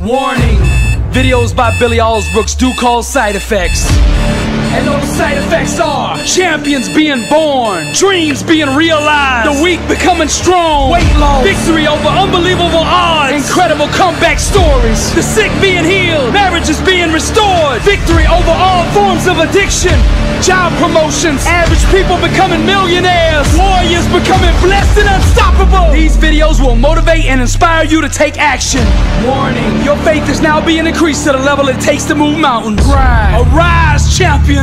Warning, videos by Billy Alsbrooks do cause side effects. And those side effects are champions being born, dreams being realized, the weak becoming strong, weight loss, victory over unbelievable odds, incredible comeback stories, the sick being healed, marriages being restored, victory over all forms of addiction, job promotions, average people becoming millionaires, warriors becoming blessed and unstoppable. These videos will motivate and inspire you to take action. Warning, your faith is now being increased to the level it takes to move mountains. Grind. Arise, champion.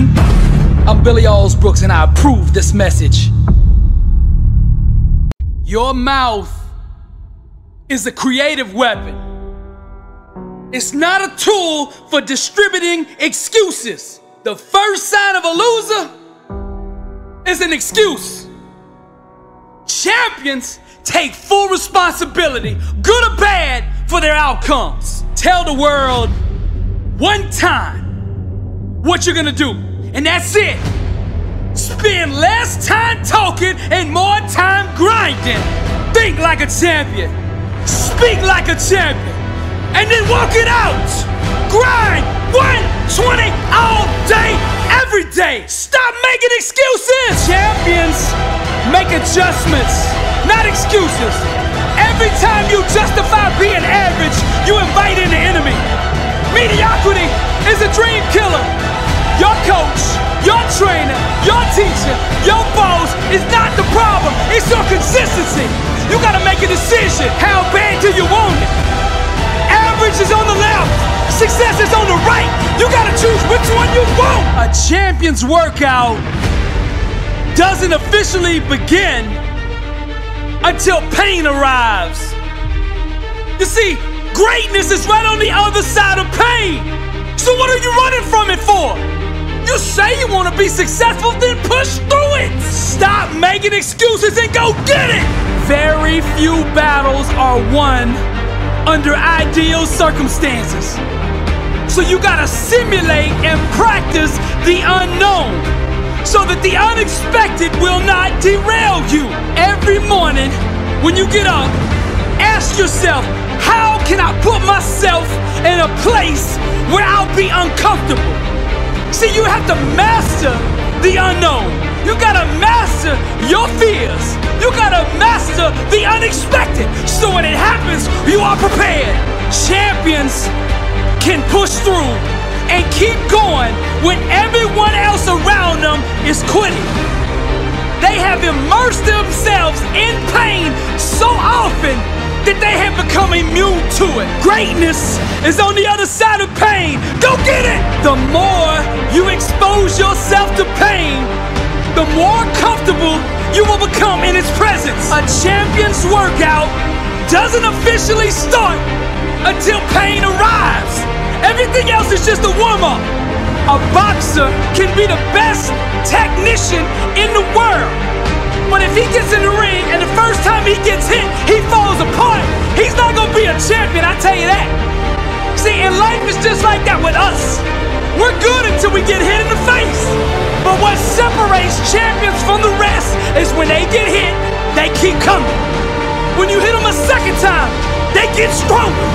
I'm Billy Alsbrooks and I approve this message. Your mouth is a creative weapon. It's not a tool for distributing excuses. The first sign of a loser is an excuse. Champions take full responsibility, good or bad, for their outcomes. Tell the world one time what you're gonna do, and that's it. Spend less time talking and more time grinding. Think like a champion, speak like a champion, and then walk it out. Grind 120 all day, every day. Stop making excuses. Champions make adjustments, not excuses. Every time you justify being average, you invite in the enemy. Mediocrity is a dream killer. Your coach, your trainer, your teacher, your boss is not the problem. It's your consistency. You gotta make a decision. How bad do you want it? Average is on the left, success is on the right. You gotta choose which one you want. A champion's workout doesn't officially begin until pain arrives. You see, greatness is right on the other side of pain. So what are you running from it for? You say you want to be successful, then push through it. Stop making excuses and go get it. Very few battles are won under ideal circumstances. So you gotta simulate and practice the unknown so that the unexpected will not derail you. Every morning when you get up, ask yourself, how can I put myself in a place where I'll be uncomfortable? See, you have to master the unknown. You gotta master your fears. You gotta master the unexpected. So when it happens, you are prepared. Champions can push through and keep going when everyone else around them is quitting. They have immersed themselves in pain so often that they have become immune to it. Greatness is on the other side of pain. Go get it! The more you expose yourself to pain, the more comfortable you will become in its presence. A champion's workout doesn't officially start until pain arrives. Everything else is just a warm-up. A boxer can be the best technician in the world, but if he gets in the ring and the first time he gets hit, he falls apart, he's not gonna be a champion, I tell you that. See, in life it's just like that with us. We're good until we get hit in the face. But what separates champions from the rest is when they get hit, they keep coming. When you hit them a second time, they get stronger.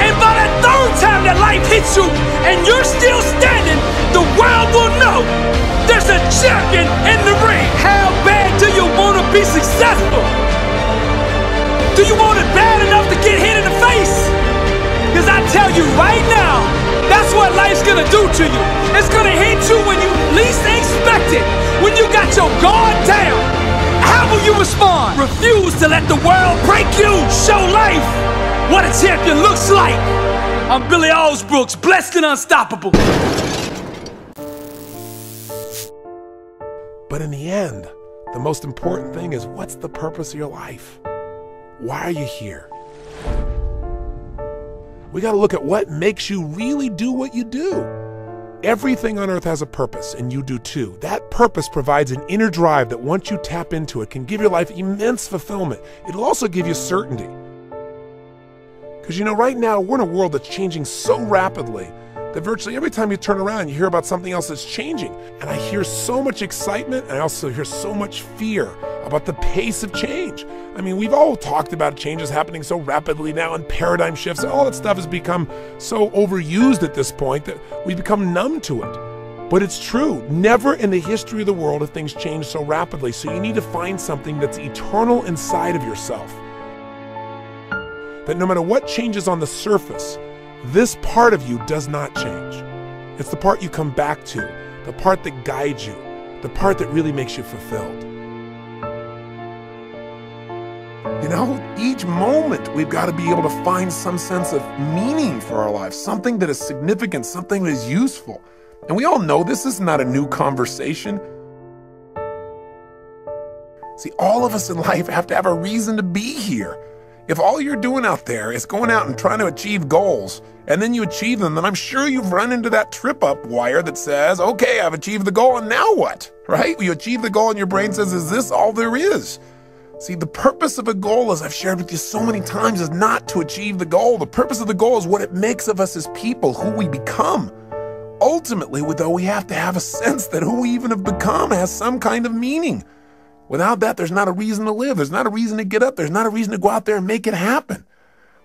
And by the third time that life hits you and you're still standing, the world will know there's a champion in the ring. How bad do you want to be successful? Do you want it bad enough to get hit in the face? Because I tell you right now, that's what life's gonna do to you. It's gonna hit you when you least expect it. When you got your guard down, how will you respond? Refuse to let the world break you. Show life what a champion looks like. I'm Billy Alsbrooks, blessed and unstoppable. But in the end, the most important thing is, what's the purpose of your life? Why are you here? We got to look at what makes you really do what you do. Everything on earth has a purpose, and you do too. That purpose provides an inner drive that once you tap into it can give your life immense fulfillment. It'll also give you certainty. Because you know, right now we're in a world that's changing so rapidly that virtually every time you turn around, you hear about something else that's changing. And I hear so much excitement, and I also hear so much fear about the pace of change. I mean, we've all talked about changes happening so rapidly now and paradigm shifts. All that stuff has become so overused at this point that we become numb to it. But it's true. Never in the history of the world have things changed so rapidly. So you need to find something that's eternal inside of yourself. That no matter what changes on the surface, this part of you does not change. It's the part you come back to, the part that guides you, the part that really makes you fulfilled. You know, each moment we've got to be able to find some sense of meaning for our lives, something that is significant, something that is useful. And we all know this is not a new conversation. See, all of us in life have to have a reason to be here. If all you're doing out there is going out and trying to achieve goals, and then you achieve them, then I'm sure you've run into that trip-up wire that says, okay, I've achieved the goal, and now what? Right? You achieve the goal and your brain says, is this all there is? See, the purpose of a goal, as I've shared with you so many times, is not to achieve the goal. The purpose of the goal is what it makes of us as people, who we become. Ultimately, though, we have to have a sense that who we even have become has some kind of meaning. Without that, there's not a reason to live. There's not a reason to get up. There's not a reason to go out there and make it happen.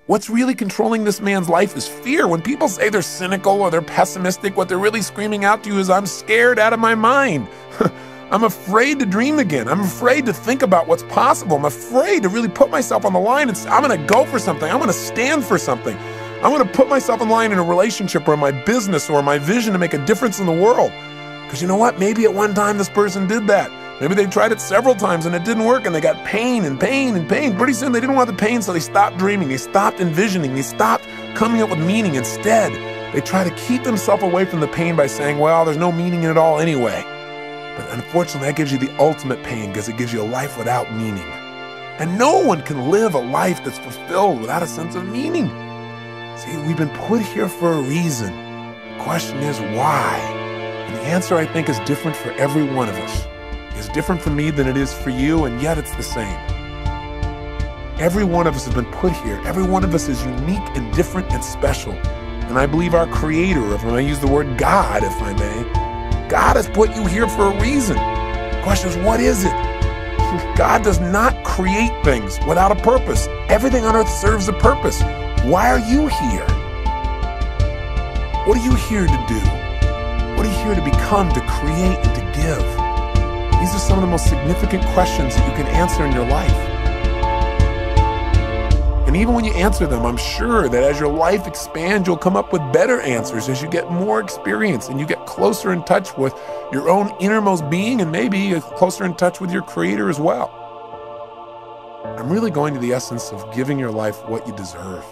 What's really controlling this man's life is fear. When people say they're cynical or they're pessimistic, what they're really screaming out to you is, I'm scared out of my mind. I'm afraid to dream again. I'm afraid to think about what's possible. I'm afraid to really put myself on the line and say, I'm going to go for something. I'm going to stand for something. I'm going to put myself in line in a relationship or in my business or my vision to make a difference in the world. Because you know what? Maybe at one time this person did that. Maybe they tried it several times and it didn't work and they got pain and pain and pain. Pretty soon they didn't want the pain, so they stopped dreaming. They stopped envisioning. They stopped coming up with meaning. Instead, they try to keep themselves away from the pain by saying, well, there's no meaning in it all anyway. But unfortunately, that gives you the ultimate pain because it gives you a life without meaning. And no one can live a life that's fulfilled without a sense of meaning. See, we've been put here for a reason. The question is why? And the answer, I think, is different for every one of us. It's different for me than it is for you, and yet it's the same. Every one of us has been put here. Every one of us is unique and different and special. And I believe our Creator, if I may use the word God, if I may, God has put you here for a reason. The question is, what is it? God does not create things without a purpose. Everything on earth serves a purpose. Why are you here? What are you here to do? What are you here to become, to create, and to give? These are some of the most significant questions that you can answer in your life. And even when you answer them, I'm sure that as your life expands, you'll come up with better answers as you get more experience and you get closer in touch with your own innermost being and maybe closer in touch with your Creator as well. I'm really going to the essence of giving your life what you deserve,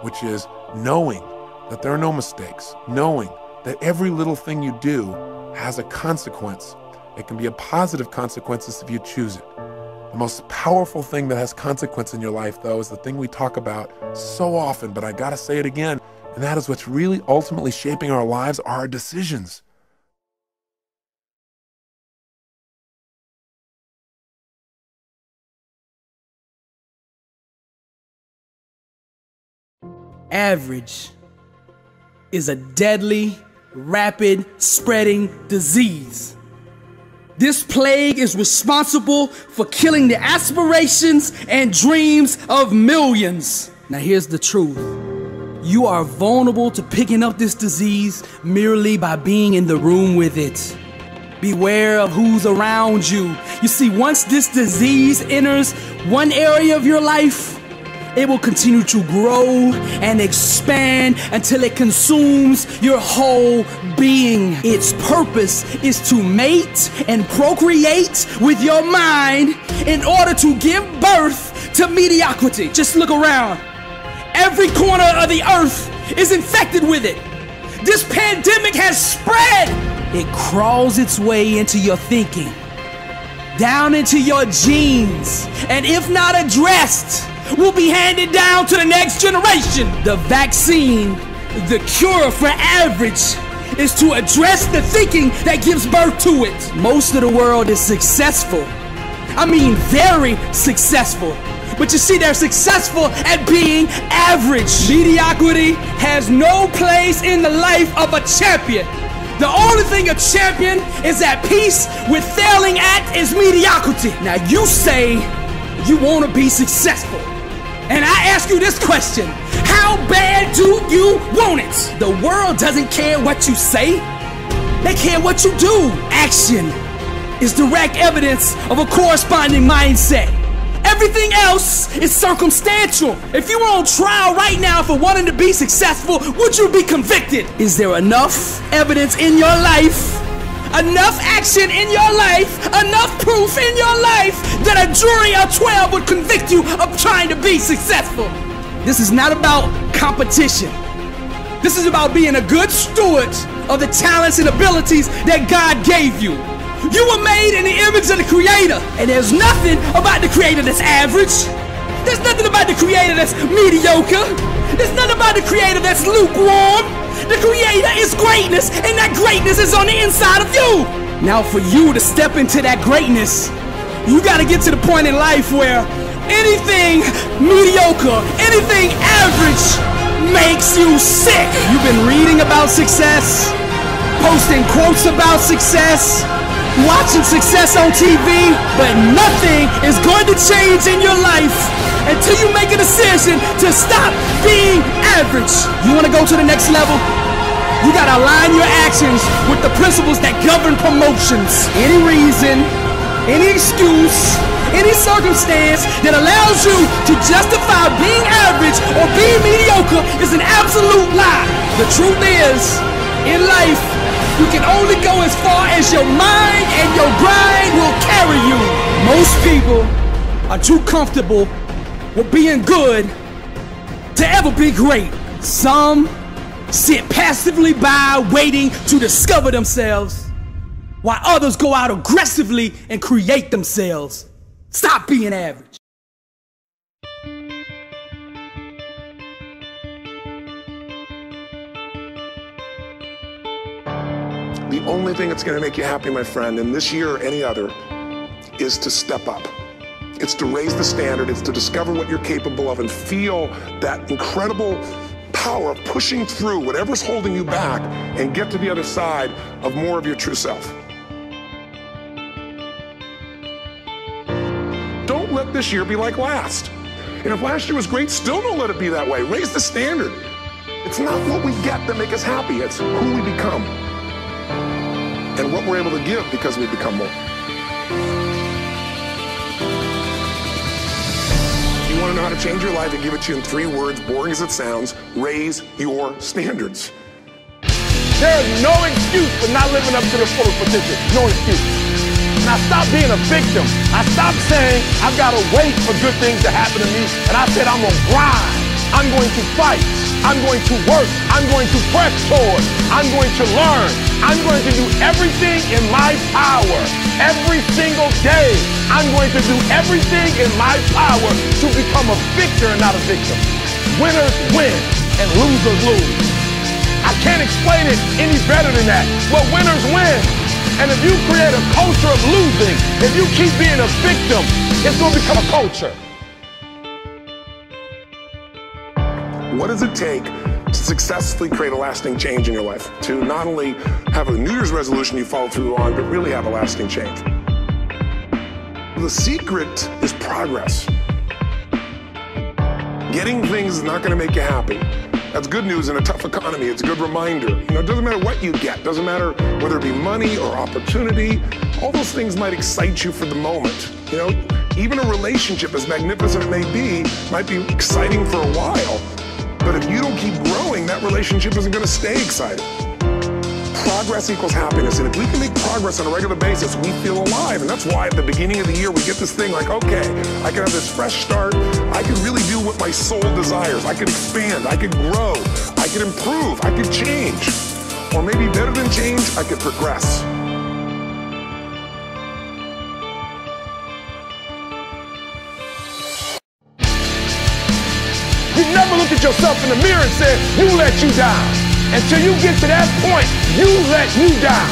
which is knowing that there are no mistakes, knowing that every little thing you do has a consequence. It can be a positive consequences if you choose it. The most powerful thing that has consequence in your life, though, is the thing we talk about so often, but I gotta say it again, and that is what's really ultimately shaping our lives are our decisions. Average is a deadly, rapid spreading disease. This plague is responsible for killing the aspirations and dreams of millions. Now here's the truth. You are vulnerable to picking up this disease merely by being in the room with it. Beware of who's around you. You see, once this disease enters one area of your life, it will continue to grow and expand until it consumes your whole being. Its purpose is to mate and procreate with your mind in order to give birth to mediocrity. Just look around. Every corner of the earth is infected with it. This pandemic has spread. It crawls its way into your thinking, down into your genes, and if not addressed, will be handed down to the next generation. The vaccine, the cure for average, is to address the thinking that gives birth to it. Most of the world is successful. I mean, very successful. But you see, they're successful at being average. Mediocrity has no place in the life of a champion. The only thing a champion is at peace with failing at is mediocrity. Now you say you want to be successful. And I ask you this question: how bad do you want it? The world doesn't care what you say. They care what you do. Action is direct evidence of a corresponding mindset. Everything else is circumstantial. If you were on trial right now for wanting to be successful, would you be convicted? Is there enough evidence in your life, enough action in your life, enough proof in your life that a jury of 12 would convict you of trying to be successful? This is not about competition. This is about being a good steward of the talents and abilities that God gave you. You were made in the image of the Creator, and there's nothing about the Creator that's average. There's nothing about the Creator that's mediocre. There's nothing about the Creator that's lukewarm. The Creator is greatness, and that greatness is on the inside of you. Now for you to step into that greatness, you gotta get to the point in life where anything mediocre, anything average makes you sick. You've been reading about success, posting quotes about success, watching success on TV, but nothing is going to change in your life until you make a decision to stop being average. You want to go to the next level? You got to align your actions with the principles that govern promotions. Any reason, any excuse, any circumstance that allows you to justify being average or being mediocre is an absolute lie. The truth is, in life, you can only go as far as your mind and your grind will carry you. Most people are too comfortable with being good to ever be great. Some sit passively by waiting to discover themselves, while others go out aggressively and create themselves. Stop being average. The only thing that's going to make you happy, my friend, in this year or any other, is to step up. It's to raise the standard. It's to discover what you're capable of and feel that incredible power of pushing through whatever's holding you back and get to the other side of more of your true self. Don't let this year be like last. And if last year was great, still don't let it be that way. Raise the standard. It's not what we get that makes us happy. It's who we become and what we're able to give because we become more. If you want to know how to change your life, I give it to you in 3 words, boring as it sounds: raise your standards. There is no excuse for not living up to the full potential. No excuse. And I stopped being a victim. I stopped saying I've got to wait for good things to happen to me. And I said I'm going to grind. I'm going to fight. I'm going to work. I'm going to press forward. I'm going to learn. I'm going to do everything in my power. Every single day, I'm going to do everything in my power to become a victor and not a victim. Winners win and losers lose. I can't explain it any better than that. But winners win. And if you create a culture of losing, if you keep being a victim, it's going to become a culture. What does it take to successfully create a lasting change in your life? To not only have a New Year's resolution you follow through on, but really have a lasting change. The secret is progress. Getting things is not going to make you happy. That's good news in a tough economy. It's a good reminder. You know, it doesn't matter what you get. It doesn't matter whether it be money or opportunity. All those things might excite you for the moment. You know, even a relationship, as magnificent it may be, might be exciting for a while. But if you don't keep growing, that relationship isn't going to stay exciting. Progress equals happiness. And if we can make progress on a regular basis, we feel alive. And that's why at the beginning of the year, we get this thing like, okay, I can have this fresh start. I can really do what my soul desires. I can expand. I can grow. I can improve. I can change. Or maybe better than change, I could progress. You never look at yourself in the mirror and say, you let you down. Until you get to that point, you let you down.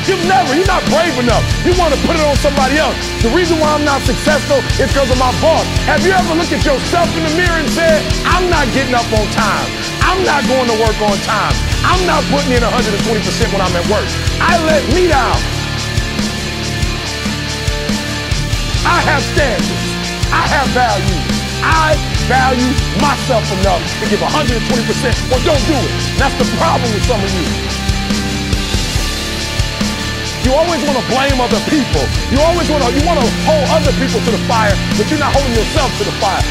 You're not brave enough. You want to put it on somebody else. The reason why I'm not successful is because of my boss. Have you ever looked at yourself in the mirror and said, I'm not getting up on time. I'm not going to work on time. I'm not putting in 120% when I'm at work. I let me down. I have standards. I have values. I value myself enough to give 120% or don't do it. And that's the problem with some of you. You always want to blame other people. You always want to hold other people to the fire, but you're not holding yourself to the fire.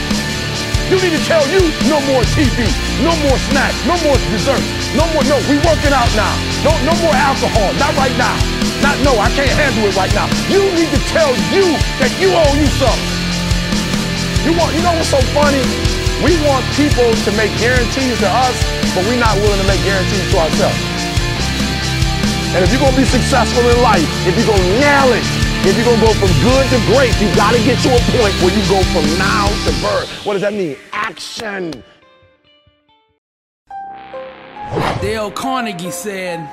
You need to tell you no more TV, no more snacks, no more desserts, no, we working out now. No more alcohol, not right now. No, I can't handle it right now. You need to tell you that you owe you something. You know what's so funny? We want people to make guarantees to us, but we're not willing to make guarantees to ourselves. And if you're going to be successful in life, if you're going to nail it, if you're going to go from good to great, you got to get to a point where you go from now to birth. What does that mean? Action. Dale Carnegie said,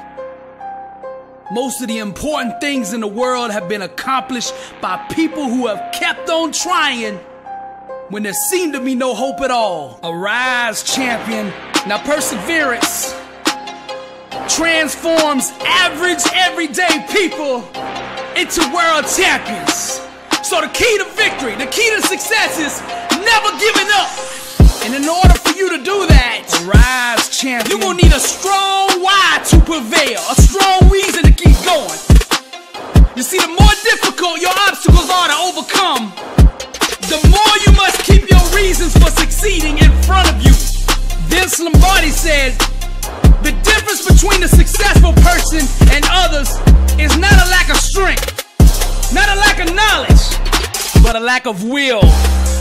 most of the important things in the world have been accomplished by people who have kept on trying when there seemed to be no hope at all. Arise, champion. Now perseverance transforms average, everyday people into world champions. So the key to victory, the key to success is never giving up. And in order for you to do that, arise, champion, you're gonna need a strong why to prevail, a strong reason to keep going. You see, the more difficult your obstacles are to overcome, the more you must keep your reasons for succeeding in front of you. Vince Lombardi said, the difference between a successful person and others is not a lack of strength, not a lack of knowledge, but a lack of will.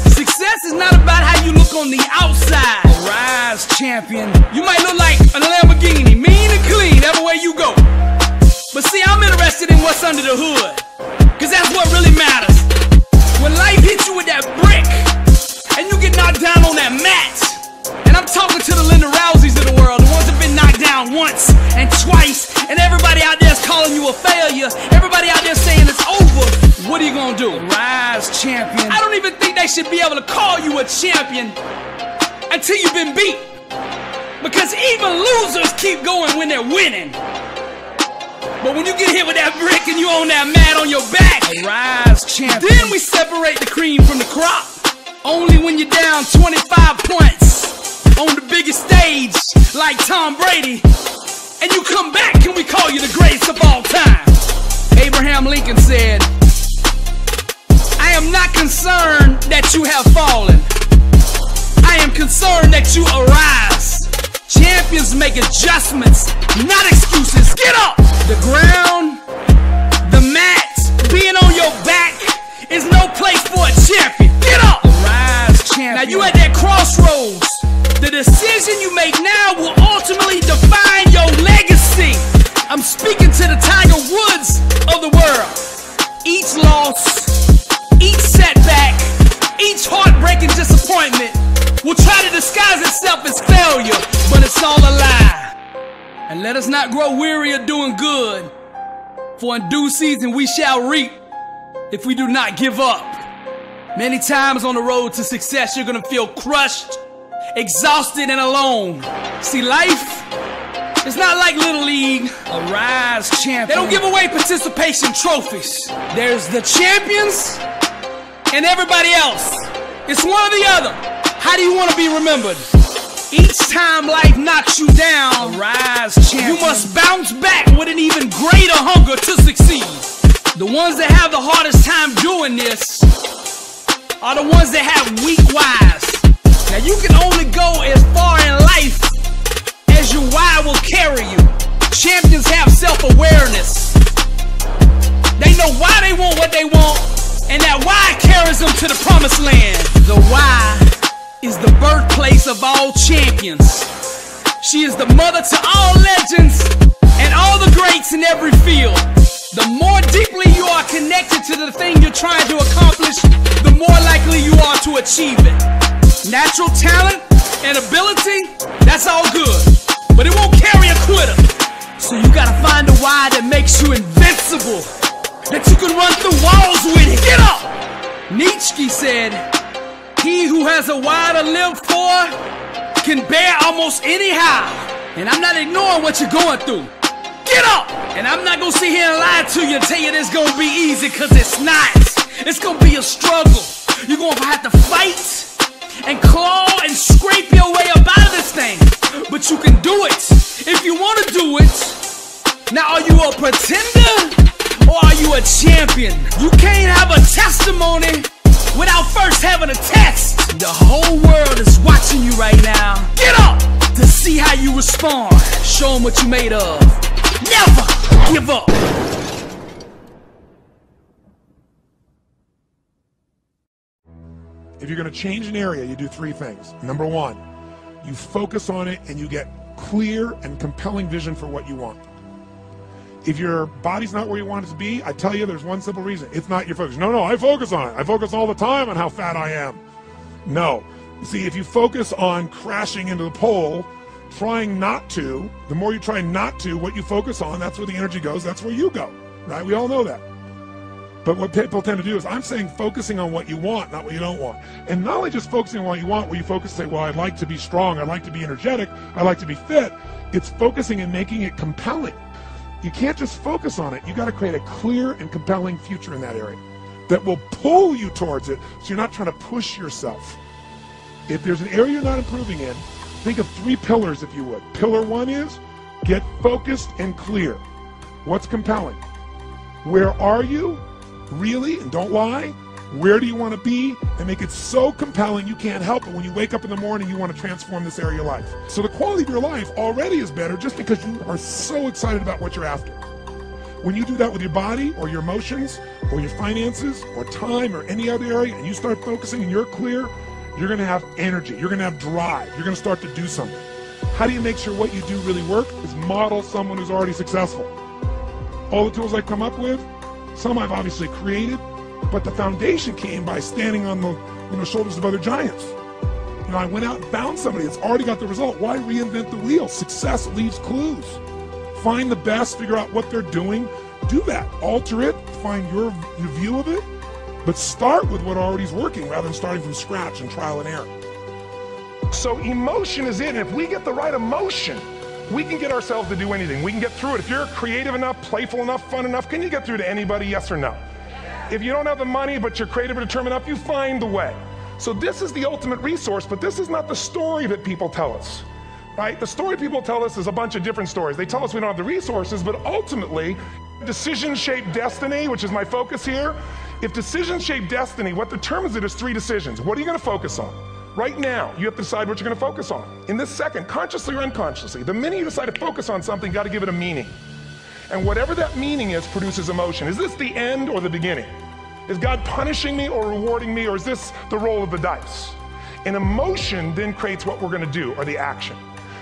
Success is not about how you look on the outside. Arise, champion. You might look like a Lamborghini, mean and clean, everywhere you go. But see, I'm interested in what's under the hood, cause that's what really matters. When life hits you with that brick, and you get knocked down on that mat, and I'm talking to the Linda Rouseys of the world, the ones that have been knocked down once and twice, and everybody out there is calling you a failure, everybody out there saying it's over, what are you gonna do? Rise, champion. I don't even think they should be able to call you a champion until you've been beat, because even losers keep going when they're winning. But when you get hit with that brick and you own that mat on your back, arise, champion. Then we separate the cream from the crop. Only when you're down 25 points on the biggest stage like Tom Brady, and you come back, can we call you the greatest of all time? Abraham Lincoln said, I am not concerned that you have fallen. I am concerned that you arise. Champions make adjustments, not excuses. Get up! The ground, the mat, being on your back is no place for a champion. Get up! Arise, champion. Now you at that crossroads. The decision you make now will ultimately define your legacy. I'm speaking to the Tiger Woods of the world. Each loss, each setback, each heartbreaking disappointment will try to disguise itself as failure, but it's all a lie. And let us not grow weary of doing good, for in due season we shall reap if we do not give up. Many times on the road to success, you're gonna feel crushed, exhausted, and alone. See, life is not like Little League. Arise, champion. They don't give away participation trophies. There's the champions and everybody else. It's one or the other. How do you want to be remembered? Each time life knocks you down, arise, champion, you must bounce back with an even greater hunger to succeed. The ones that have the hardest time doing this are the ones that have weak whys. Now you can only go as far in life as your why will carry you. Champions have self-awareness. They know why they want what they want, and that why carries them to the promised land. The why is the birthplace of all champions. She is the mother to all legends and all the greats in every field. The more deeply you are connected to the thing you're trying to accomplish, the more likely you are to achieve it. Natural talent and ability, that's all good, but it won't carry a quitter. So you gotta find a why that makes you invincible, that you can run through walls with it. Get up! Nietzsche said, he who has a why to live for can bear almost any how, And I'm not ignoring what you're going through. Get up! And I'm not gonna sit here and lie to you and tell you this gonna be easy, cause it's not. It's gonna be a struggle. You're gonna have to fight and claw and scrape your way up out of this thing. But you can do it if you wanna do it. Now, are you a pretender or are you a champion? You can't have a testimony without first having a test. The whole world is watching you right now. Get up to see how you respond. Show them what you made of. Never give up. If you're going to change an area, you do three things. Number one, you focus on it and you get clear and compelling vision for what you want. If your body's not where you want it to be, I tell you there's one simple reason. It's not your focus. No, I focus on it. I focus all the time on how fat I am. No. See, if you focus on crashing into the pole, trying not to, the more you try not to, what you focus on, that's where the energy goes, that's where you go, right? We all know that. But what people tend to do is, I'm saying focusing on what you want, not what you don't want. And not only just focusing on what you want, where you focus and say, well, I'd like to be strong, I'd like to be energetic, I'd like to be fit. It's focusing and making it compelling. You can't just focus on it. You got to create a clear and compelling future in that area that will pull you towards it, so you're not trying to push yourself. If there's an area you're not improving in, think of three pillars, if you would. Pillar one is get focused and clear. What's compelling? Where are you? Really? And don't lie. Where do you want to be? And make it so compelling you can't help it. When you wake up in the morning, you want to transform this area of your life. So the quality of your life already is better just because you are so excited about what you're after. When you do that with your body or your emotions or your finances or time or any other area, and you start focusing and you're clear, you're going to have energy. You're going to have drive. You're going to start to do something. How do you make sure what you do really work? Is model someone who's already successful. All the tools I've come up with, some I've obviously created, but the foundation came by standing on the shoulders of other giants. I went out and found somebody that's already got the result. Why reinvent the wheel? Success leaves clues. Find the best, figure out what they're doing, do that. Alter it, find your view of it, but start with what already is working rather than starting from scratch and trial and error. So emotion is it, and if we get the right emotion, we can get ourselves to do anything. We can get through it. If you're creative enough, playful enough, fun enough, can you get through to anybody, yes or no? If you don't have the money, but you're creative and determined enough, you find the way. So this is the ultimate resource, but this is not the story that people tell us, right? The story people tell us is a bunch of different stories. They tell us we don't have the resources, but ultimately, decisions shape destiny, which is my focus here. If decisions shape destiny, what determines it is three decisions. What are you going to focus on? Right now, you have to decide what you're going to focus on. In this second, consciously or unconsciously, the minute you decide to focus on something, you got to give it a meaning. And whatever that meaning is produces emotion. Is this the end or the beginning? Is God punishing me or rewarding me, or is this the roll of the dice? And emotion then creates what we're going to do, or the action.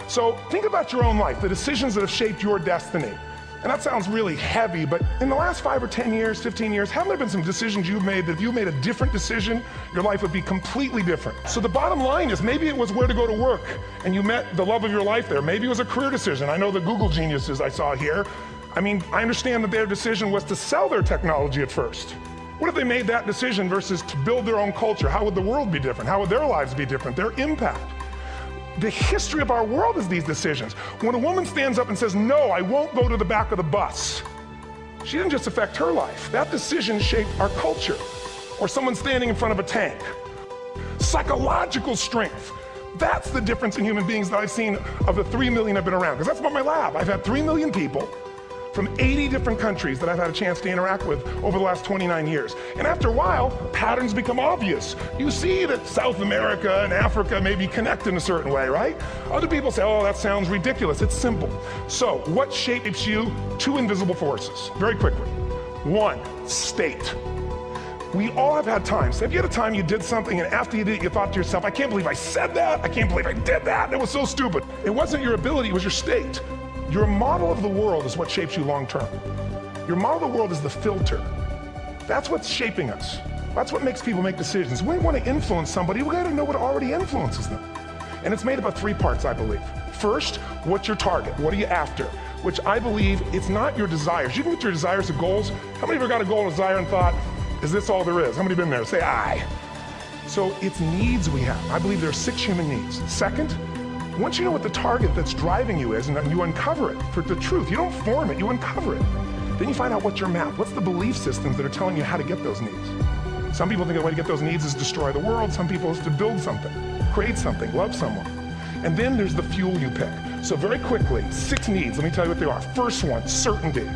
So think about your own life, the decisions that have shaped your destiny. And that sounds really heavy, but in the last 5 or 10 years, 15 years, haven't there been some decisions you've made that if you made a different decision, your life would be completely different? So the bottom line is, maybe it was where to go to work and you met the love of your life there. Maybe it was a career decision. I know the Google geniuses I saw here. I mean, I understand that their decision was to sell their technology at first. What if they made that decision versus to build their own culture? How would the world be different? How would their lives be different? Their impact. The history of our world is these decisions. When a woman stands up and says, no, I won't go to the back of the bus, she didn't just affect her life. That decision shaped our culture. Or someone standing in front of a tank. Psychological strength. That's the difference in human beings that I've seen of the 3 million I've been around. Because that's about my lab. I've had 3 million people from 80 different countries that I've had a chance to interact with over the last 29 years. And after a while, patterns become obvious. You see that South America and Africa maybe connect in a certain way, right? Other people say, oh, that sounds ridiculous. It's simple. So what shapes you? 2 invisible forces, very quickly. 1, state. We all have had times. Have you had a time you did something and after you did it, you thought to yourself, I can't believe I said that. I can't believe I did that. It was so stupid. It wasn't your ability, it was your state. Your model of the world is what shapes you long term. Your model of the world is the filter. That's what's shaping us. That's what makes people make decisions. When we want to influence somebody, we gotta know what already influences them. And it's made up of 3 parts, I believe. First, what's your target? What are you after? Which I believe, it's not your desires. You can get your desires to goals. How many of you got a goal and desire and thought, is this all there is? How many been there? Say aye. So it's needs we have. I believe there are 6 human needs. Second, Once you know what the target that's driving you is, and you uncover it for the truth, you don't form it, you uncover it. Then you find out what's your map, what's the belief systems that are telling you how to get those needs. Some people think the way to get those needs is destroy the world. Some people is to build something, create something, love someone. And then there's the fuel you pick. So very quickly, 6 needs, let me tell you what they are. First one, certainty.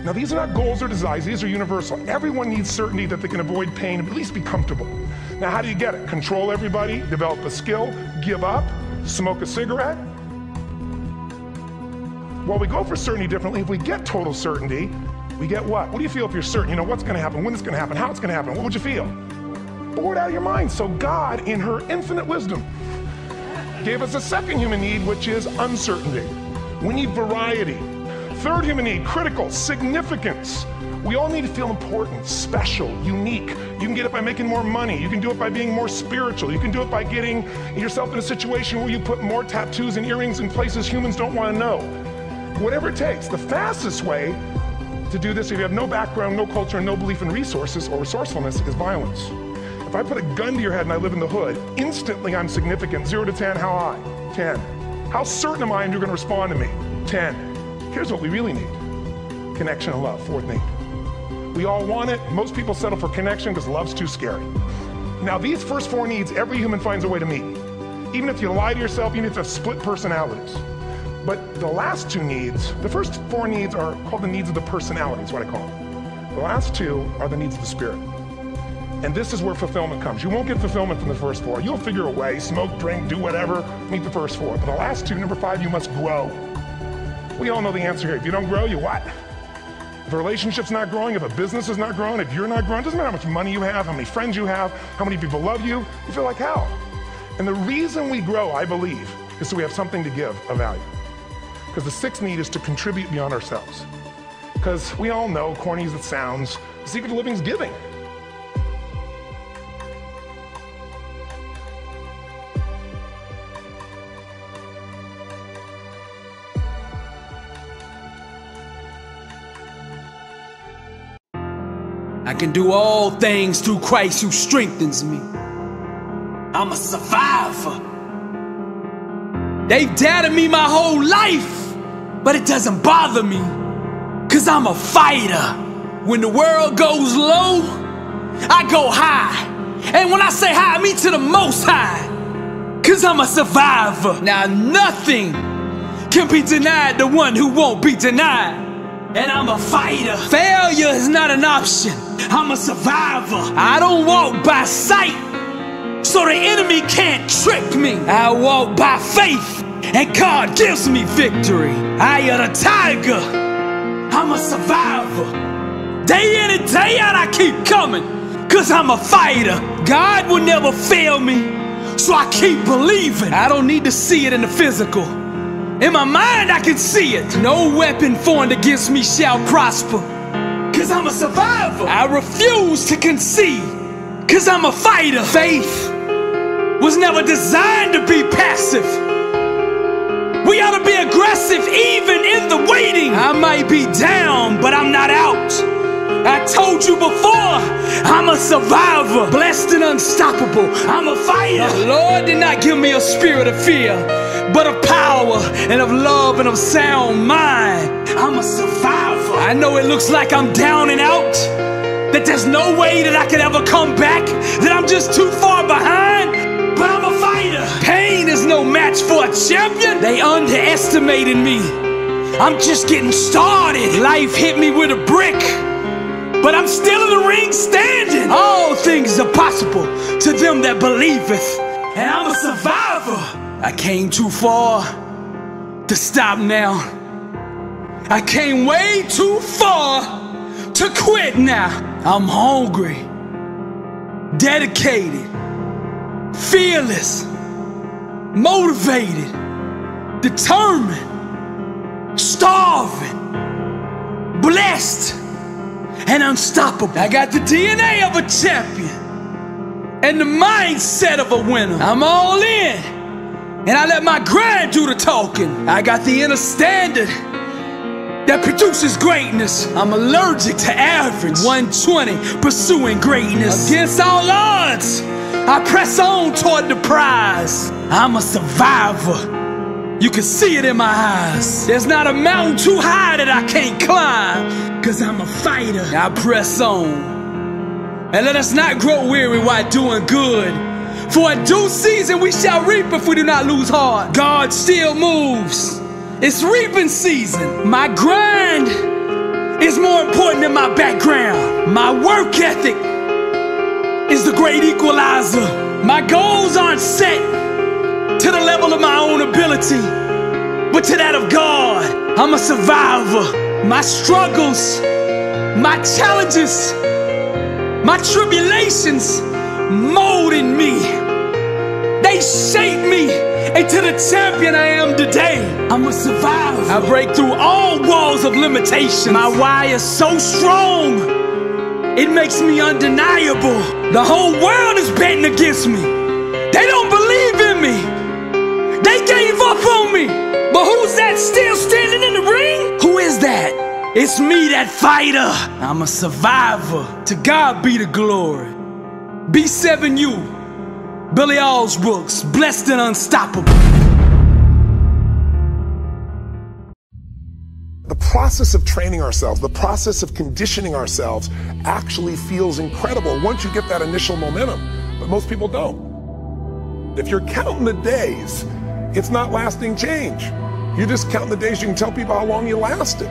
Now these are not goals or desires, these are universal. Everyone needs certainty that they can avoid pain and at least be comfortable. Now how do you get it? Control everybody, develop a skill, give up, smoke a cigarette. Well, we go for certainty differently. If we get total certainty, we get what? What do you feel if you're certain? You know what's gonna happen, when it's gonna happen, how it's gonna happen, what would you feel? Bored out of your mind. So God, in her infinite wisdom, gave us a second human need, which is uncertainty. We need variety. Third human need, critical, significance. We all need to feel important, special, unique. You can get it by making more money. You can do it by being more spiritual. You can do it by getting yourself in a situation where you put more tattoos and earrings in places humans don't want to know. Whatever it takes. The fastest way to do this, if you have no background, no culture, and no belief in resources or resourcefulness, is violence. If I put a gun to your head and I live in the hood, instantly I'm significant. 0 to 10, how high? 10. How certain am I you're going to respond to me? 10. Here's what we really need. Connection and love, 4th need. We all want it. Most people settle for connection because love's too scary. Now these first 4 needs, every human finds a way to meet. Even if you lie to yourself, even if you have split personalities. But the last 2 needs, the first 4 needs are called the needs of the personality, is what I call them. The last 2 are the needs of the spirit. And this is where fulfillment comes. You won't get fulfillment from the first 4. You'll figure a way, smoke, drink, do whatever, meet the first 4. But the last 2, number 5, you must grow. We all know the answer here. If you don't grow, you what? If a relationship's not growing, if a business is not growing, if you're not growing, it doesn't matter how much money you have, how many friends you have, how many people love you, you feel like hell. And the reason we grow, I believe, is so we have something to give of value. Because the 6th need is to contribute beyond ourselves. Because we all know, corny as it sounds, the secret of living is giving. I can do all things through Christ who strengthens me. I'm a survivor. They've doubted me my whole life, but it doesn't bother me, 'cause I'm a fighter. When the world goes low, I go high. And when I say high, I mean to the most high, 'cause I'm a survivor. Now nothing can be denied the one who won't be denied. And I'm a fighter. Failure is not an option. I'm a survivor. I don't walk by sight, so the enemy can't trick me. I walk by faith, and God gives me victory. I am a tiger. I'm a survivor. Day in and day out I keep coming, 'cause I'm a fighter. God will never fail me, so I keep believing. I don't need to see it in the physical. In my mind I can see it. No weapon formed against me shall prosper, 'cause I'm a survivor. I refuse to concede, 'cause I'm a fighter. Faith was never designed to be passive. We ought to be aggressive even in the waiting. I might be down, but I'm not out. I told you before, I'm a survivor, blessed and unstoppable. I'm a fighter. The Lord did not give me a spirit of fear, but of power and of love and of sound mind. I'm a survivor. I know it looks like I'm down and out, that there's no way that I can ever come back, that I'm just too far behind, but I'm a fighter. Pain is no match for a champion. They underestimated me. I'm just getting started. Life hit me with a brick, but I'm still in the ring standing. All things are possible to them that believeth, and I'm a survivor. I came too far to stop now. I came way too far to quit now. I'm hungry, dedicated, fearless, motivated, determined, starving, blessed, and unstoppable. I got the DNA of a champion and the mindset of a winner. I'm all in, and I let my grind do the talking. I got the inner standard that produces greatness. I'm allergic to average. 120, pursuing greatness. Against all odds, I press on toward the prize. I'm a survivor. You can see it in my eyes. There's not a mountain too high that I can't climb, 'cause I'm a fighter. I press on. And let us not grow weary while doing good. For in due season we shall reap if we do not lose heart. God still moves. It's reaping season. My grind is more important than my background. My work ethic is the great equalizer. My goals aren't set to the level of my own ability, but to that of God. I'm a survivor. My struggles, my challenges, my tribulations molded me. They shaped me into the champion I am today. I'm a survivor. I break through all walls of limitation. My why is so strong, it makes me undeniable. The whole world is betting against me. They don't believe in me. They gave up on me. But who's that still standing in the ring? Who is that? It's me, that fighter. I'm a survivor. To God be the glory. B7U, Billy Alsbrooks, blessed and unstoppable. The process of training ourselves, the process of conditioning ourselves actually feels incredible once you get that initial momentum, but most people don't. If you're counting the days, it's not lasting change. You're just counting the days, you can tell people how long you lasted.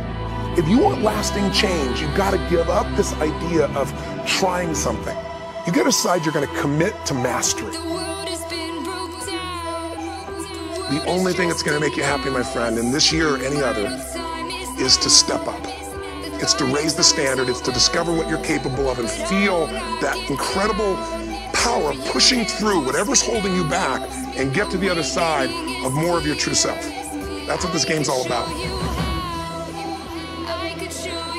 If you want lasting change, you've got to give up this idea of trying something. You got to decide you're going to commit to mastery. The only thing that's going to make you happy, my friend, in this year or any other, is to step up. It's to raise the standard. It's to discover what you're capable of and feel that incredible power pushing through whatever's holding you back and get to the other side of more of your true self. That's what this game's all about.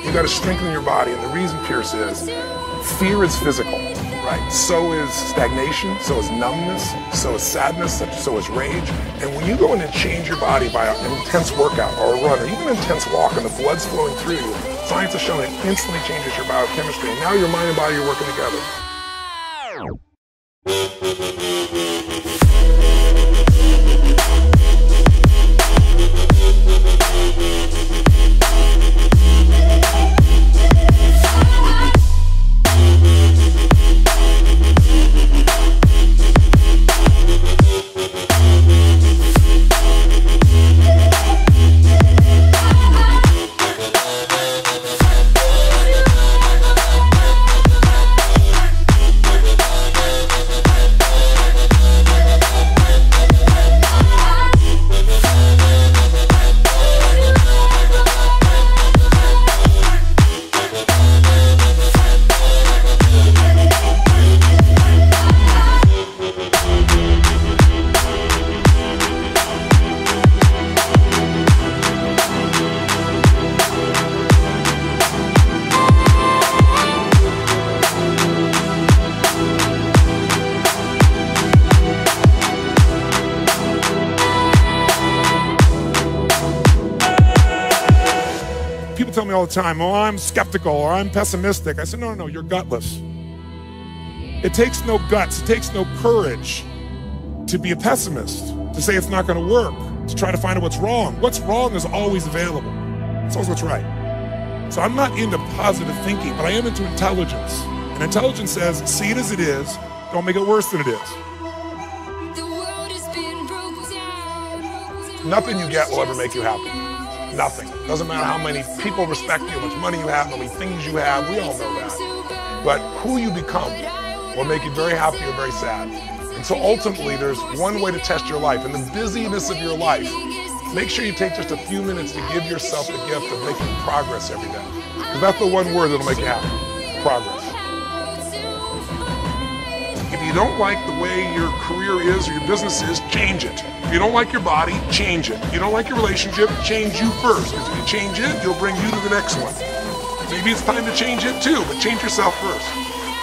You got to strengthen your body, and the reason, Pierce, is fear is physical, right? So is stagnation, so is numbness, so is sadness, so is rage. And when you go in and change your body by an intense workout or a run or even an intense walk and the blood's flowing through you, science has shown it instantly changes your biochemistry. And now your mind and body are working together. People tell me all the time, oh, I'm skeptical or I'm pessimistic. I said, no, no, no, you're gutless. It takes no guts, it takes no courage to be a pessimist, to say it's not going to work, to try to find out what's wrong. What's wrong is always available. It's always what's right. So I'm not into positive thinking, but I am into intelligence. And intelligence says, see it as it is, don't make it worse than it is. Nothing you get will ever make you happy. Nothing. Doesn't matter how many people respect you, how much money you have, how many things you have, we all know that. But who you become will make you very happy or very sad. And so ultimately, there's one way to test your life. In the busyness of your life, make sure you take just a few minutes to give yourself the gift of making progress every day. Because that's the one word that'll make you happy. Progress. If you don't like the way your career is or your business is, change it. If you don't like your body, change it. If you don't like your relationship, change you first. Because if you change it, it'll bring you to the next one. Maybe it's time to change it too, but change yourself first.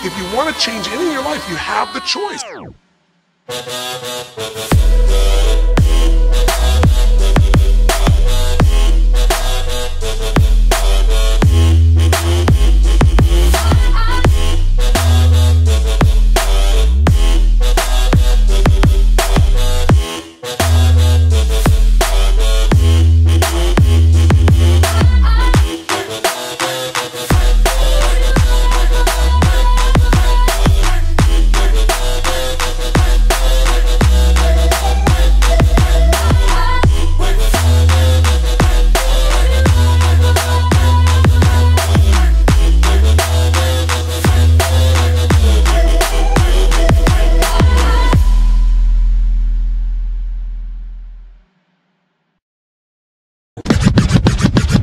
If you want to change anything in your life, you have the choice.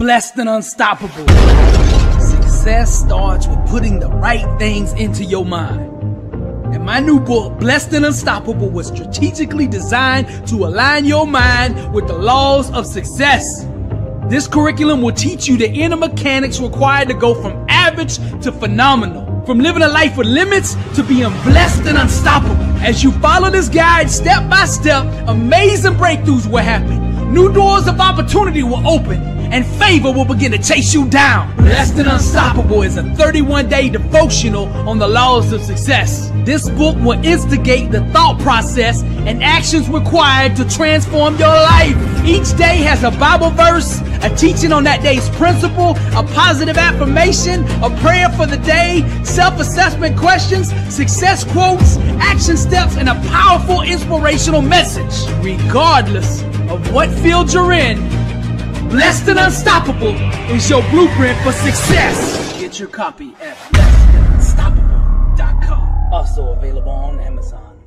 Blessed and Unstoppable. Success starts with putting the right things into your mind. And my new book, Blessed and Unstoppable, was strategically designed to align your mind with the laws of success. This curriculum will teach you the inner mechanics required to go from average to phenomenal. From living a life with limits to being blessed and unstoppable. As you follow this guide step by step, amazing breakthroughs will happen. New doors of opportunity will open, and favor will begin to chase you down. Blessed and Unstoppable is a 31-day devotional on the laws of success. This book will instigate the thought process and actions required to transform your life. Each day has a Bible verse, a teaching on that day's principle, a positive affirmation, a prayer for the day, self-assessment questions, success quotes, action steps, and a powerful inspirational message. Regardless of what field you're in, Blessed and Unstoppable is your blueprint for success. Get your copy at blessedandunstoppable.com. Also available on Amazon.